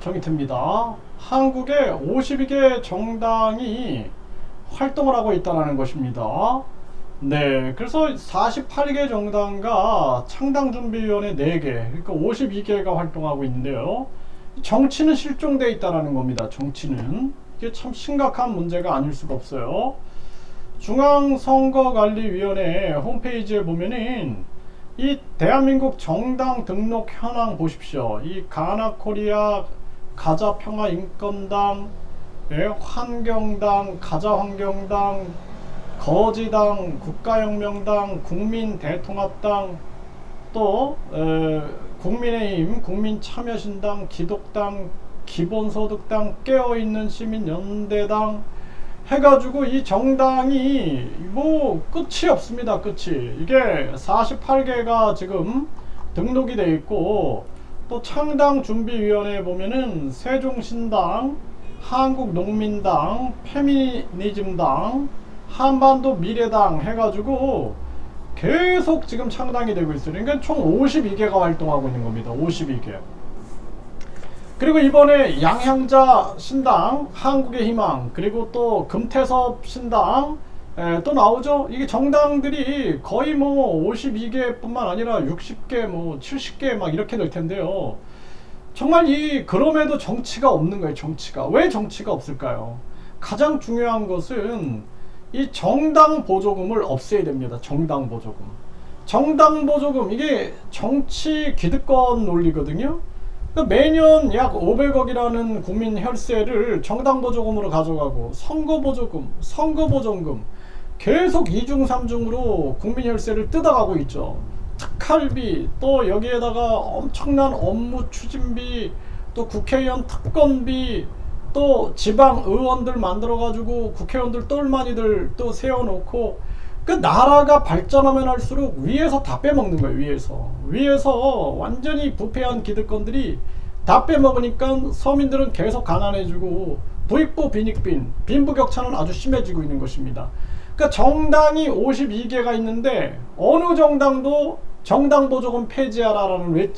정의태입니다. 한국에 52개 정당이 활동을 하고 있다는 것입니다. 네, 그래서 48개 정당과 창당준비위원회 4개, 그러니까 52개가 활동하고 있는데요. 정치는 실종되어 있다는 겁니다. 정치는. 이게 참 심각한 문제가 아닐 수가 없어요. 중앙선거관리위원회 홈페이지에 보면은 이 대한민국 정당 등록 현황 보십시오. 이 가나코리아, 가자평화인권당, 환경당, 가자환경당, 거지당, 국가혁명당, 국민대통합당, 또 국민의힘, 국민참여신당, 기독당, 기본소득당, 깨어있는 시민연대당 해가지고 이 정당이 뭐 끝이 없습니다. 끝이. 이게 48개가 지금 등록이 돼 있고, 또 창당준비위원회에 보면은 세종신당, 한국농민당, 페미니즘당, 한반도 미래당 해가지고 계속 지금 창당이 되고 있어요. 그러니까 총 52개가 활동하고 있는 겁니다. 52개. 그리고 이번에 양향자 신당, 한국의 희망, 그리고 또 금태섭 신당 또 나오죠. 이게 정당들이 거의 뭐 52개 뿐만 아니라 60개, 뭐 70개 막 이렇게 될 텐데요. 정말 그럼에도 정치가 없는 거예요. 정치가. 왜 정치가 없을까요? 가장 중요한 것은 이 정당 보조금을 없애야 됩니다. 정당 보조금. 정당 보조금, 이게 정치 기득권 논리거든요. 매년 약 500억이라는 국민 혈세를 정당 보조금으로 가져가고, 선거 보조금, 선거 보전금 계속 이중삼중으로 국민 혈세를 뜯어가고 있죠. 특할비, 또 여기에다가 엄청난 업무 추진비, 또 국회의원 특권비, 또 지방 의원들 만들어가지고 국회의원들 똘마니들 또 세워놓고, 그 나라가 발전하면 할수록 위에서 다 빼먹는 거예요. 위에서 완전히 부패한 기득권들이 다 빼먹으니까 서민들은 계속 가난해지고, 부익부 빈익빈, 빈부격차는 아주 심해지고 있는 것입니다. 그러니까 정당이 52개가 있는데 어느 정당도 정당 보조금 폐지하라라는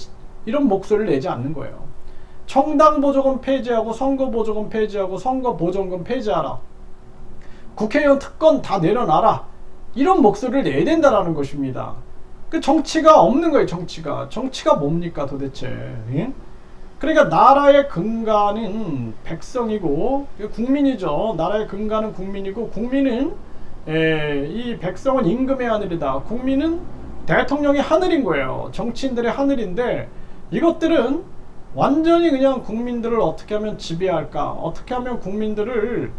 이런 목소리를 내지 않는 거예요. 정당 보조금 폐지하고, 선거 보조금 폐지하고, 선거 보전금 폐지하라, 국회의원 특권 다 내려놔라, 이런 목소리를 내야 된다라는 것입니다. 그 정치가 없는 거예요. 정치가 뭡니까 도대체? 예? 그러니까 나라의 근간은 백성이고 국민이죠. 나라의 근간은 국민이고, 국민은 이 백성은 임금의 하늘이다. 국민은 대통령이 하늘인 거예요. 정치인들의 하늘인데, 이것들은 완전히 그냥 국민들을 어떻게 하면 지배할까, 어떻게 하면 국민들을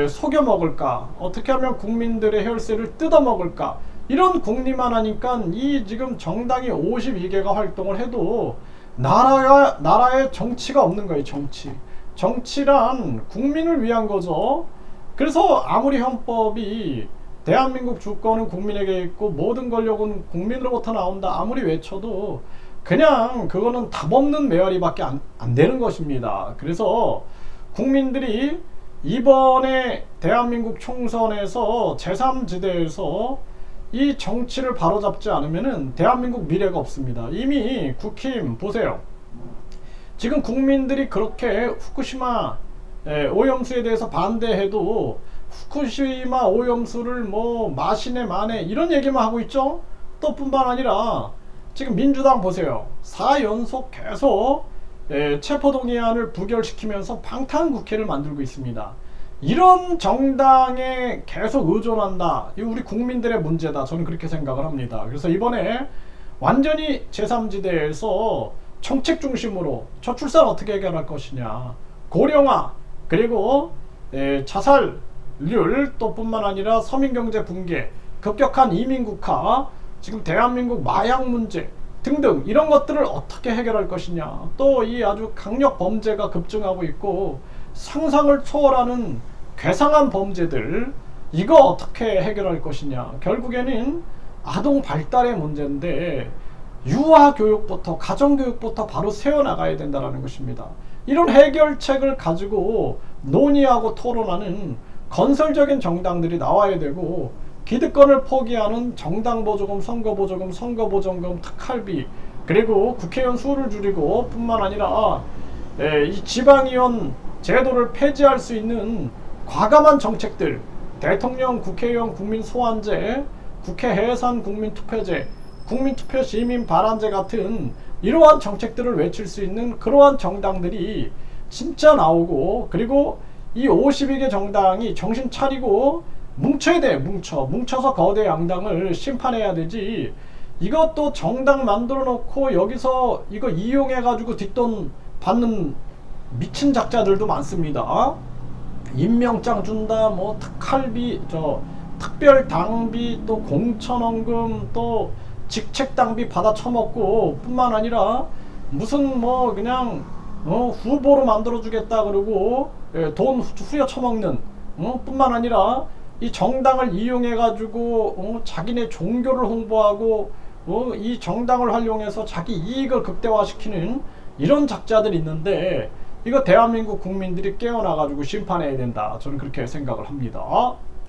속여 먹을까, 어떻게 하면 국민들의 혈세를 뜯어 먹을까, 이런 궁리만 하니까 이 지금 정당이 52개가 활동을 해도 나라의 정치가 없는 거예요. 정치란 국민을 위한 거죠. 그래서 아무리 헌법이 대한민국 주권은 국민에게 있고 모든 권력은 국민으로부터 나온다 아무리 외쳐도 그냥 그거는 답 없는 메아리밖에 안 되는 것입니다. 그래서 국민들이 이번에 대한민국 총선에서 제3지대에서 이 정치를 바로잡지 않으면은 대한민국 미래가 없습니다. 이미 국힘 보세요. 지금 국민들이 그렇게 후쿠시마 오염수에 대해서 반대해도 후쿠시마 오염수를 뭐 마시네 마네 이런 얘기만 하고 있죠. 또 뿐만 아니라 지금 민주당 보세요. 4연속 계속 체포동의안을 부결시키면서 방탄국회를 만들고 있습니다. 이런 정당에 계속 의존한다, 이 우리 국민들의 문제다, 저는 그렇게 생각을 합니다. 그래서 이번에 완전히 제3지대에서 정책 중심으로 저출산 어떻게 해결할 것이냐, 고령화, 그리고 자살률, 또 뿐만 아니라 서민경제 붕괴, 급격한 이민국화, 지금 대한민국 마약 문제 등등 이런 것들을 어떻게 해결할 것이냐, 또 이 아주 강력 범죄가 급증하고 있고 상상을 초월하는 괴상한 범죄들, 이거 어떻게 해결할 것이냐. 결국에는 아동 발달의 문제인데 유아교육부터, 가정교육부터 바로 세워나가야 된다는 것입니다. 이런 해결책을 가지고 논의하고 토론하는 건설적인 정당들이 나와야 되고, 기득권을 포기하는 정당보조금, 선거보조금, 선거보전금, 특할비, 그리고 국회의원 수를 줄이고 뿐만 아니라 이 지방의원 제도를 폐지할 수 있는 과감한 정책들, 대통령, 국회의원 국민소환제, 국회 해산 국민투표제, 국민투표 시민 발안제 같은 이러한 정책들을 외칠 수 있는 그러한 정당들이 진짜 나오고, 그리고 이 52개 정당이 정신 차리고 뭉쳐야 돼. 뭉쳐서 거대 양당을 심판해야 되지. 이것도 정당 만들어 놓고 여기서 이거 이용해 가지고 뒷돈 받는 미친 작자들도 많습니다. 임명장 준다, 뭐 특할비, 특별 당비, 또 공천원금, 또 직책 당비 받아 처먹고, 뿐만 아니라 무슨 뭐 그냥 후보로 만들어 주겠다 그러고 돈 후려 처먹는, 뿐만 아니라 이 정당을 이용해 가지고 자기네 종교를 홍보하고 이 정당을 활용해서 자기 이익을 극대화시키는 이런 작자들이 있는데, 이거 대한민국 국민들이 깨어나 가지고 심판해야 된다, 저는 그렇게 생각을 합니다.